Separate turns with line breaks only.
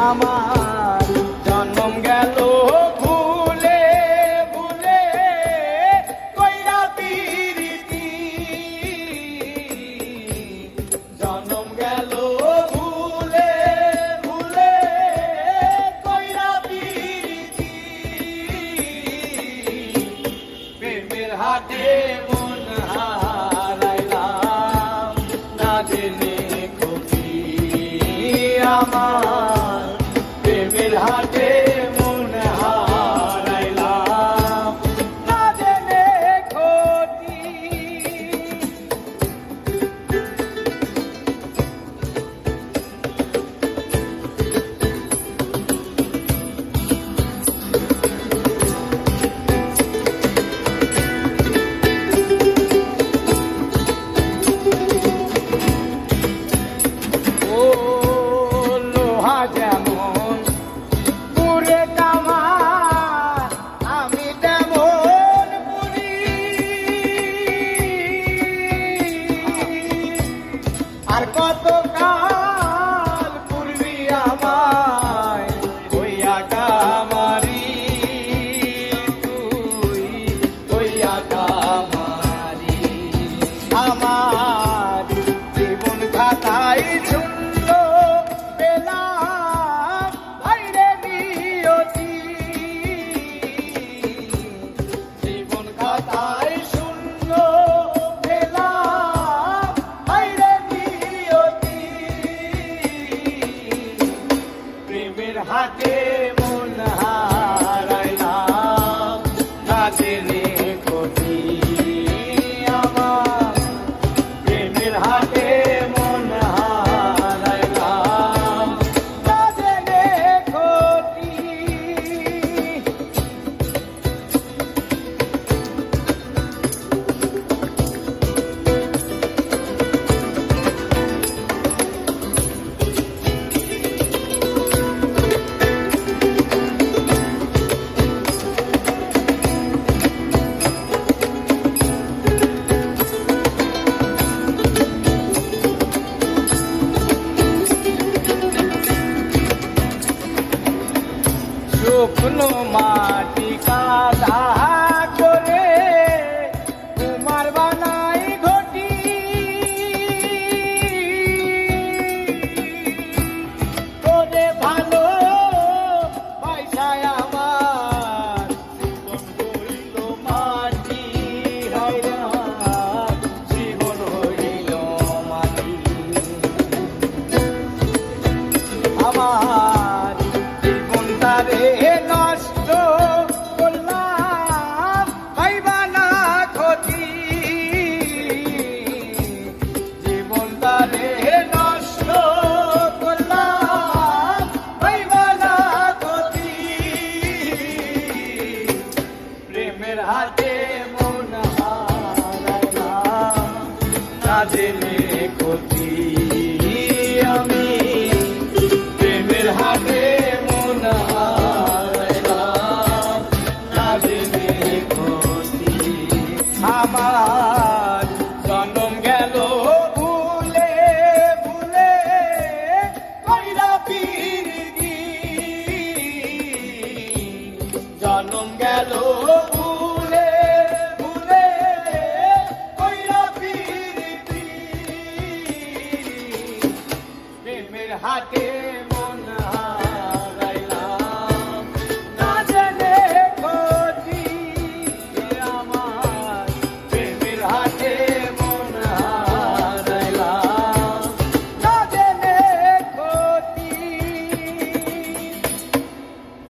আমার জন্ম গেল ভুলে ভুলে কইরা পিরিতি জন্ম গেল ভুলে ভুলে কইরা পিরিতি প্রেমের হাতে মন হারাইলাম না জেনে ক্ষতি আমার প্রেমের হাতে মন হারাইলাম না জেনে ক্ষতি ও লোহা যেমন পুরে কামা আমি তেমন পুরি আর কত কাল পূর্বি আমায় হইয়া কামারি তুই হইয়া কামারি আমার জীবন খাতায় শূন্য পেলাম ভাইরে নিয়তি জীবন খাতায় শূন্য পেলাম ভাইরে নিয়তি প্রেমের হাতে মন হারাইলাম না জেনে ক্ষতি আমার প্রেমের হাতে মন হারাইলাম না জেনে ক্ষতি শুকনো মাটি কাদা করে তোমার বানাই ঘটি তোরে ভালো পয়সায় আমার জীবন হইল মাটি হইরান জীবন হইল মাটি আমার জীবনটারে নষ্ট করলাম ভাইবা না ক্ষতি জীবনটারে নষ্ট করলাম ভাইবা না ক্ষতি প্রেমের হাতে মন হারাইলাম না জেনে ক্ষতি আমি প্রেমের হাতে মন হারাইলাম না জেনে ক্ষতি আমার জন্ম গেল ভুলে ভুলে কইরা পিরিতি জন্ম গেল ভুলে ভুলে কইরা পিরিতি প্রেমের হাতে মন